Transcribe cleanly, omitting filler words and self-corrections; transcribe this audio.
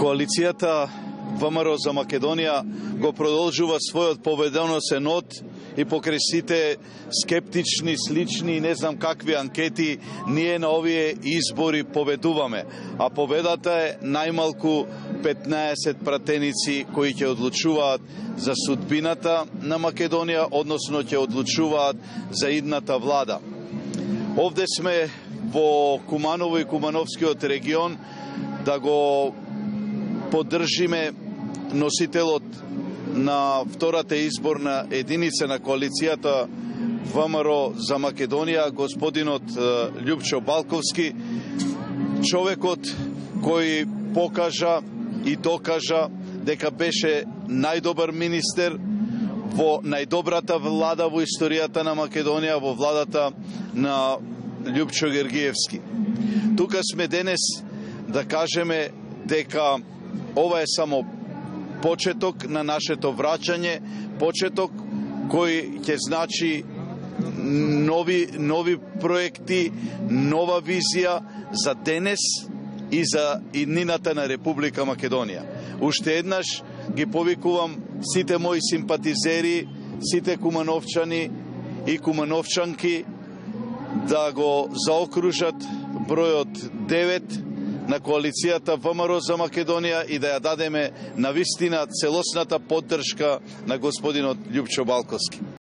Коалицијата ВМРО за Македонија го продолжува својот победоносен од и покрај сите скептични, слични и не знам какви анкети, ние на овие избори победуваме. А победата е најмалку 15 пратеници кои ќе одлучуваат за судбината на Македонија, односно ќе одлучуваат за идната влада. Овде сме во Куманово и Кумановскиот регион да го поддржиме носителот на втората изборна единица на коалицијата ВМРО за Македонија, господинот Љупчо Балковски, човекот кој покажа и докажа дека беше најдобар министер во најдобрата влада во историјата на Македонија, во владата на Љупчо Гергиевски. Тука сме денес да кажеме дека ова е само почеток на нашето враќање, почеток кој ќе значи нови проекти, нова визија за денес и за иднината на Република Македонија. Уште еднаш ги повикувам сите мои симпатизери, сите кумановчани и кумановчанки да го заокружат бројот 9 на коалицијата ВМРО за Македонија и да ја дадеме навистина целосната поддршка на господинот Љупчо Балковски.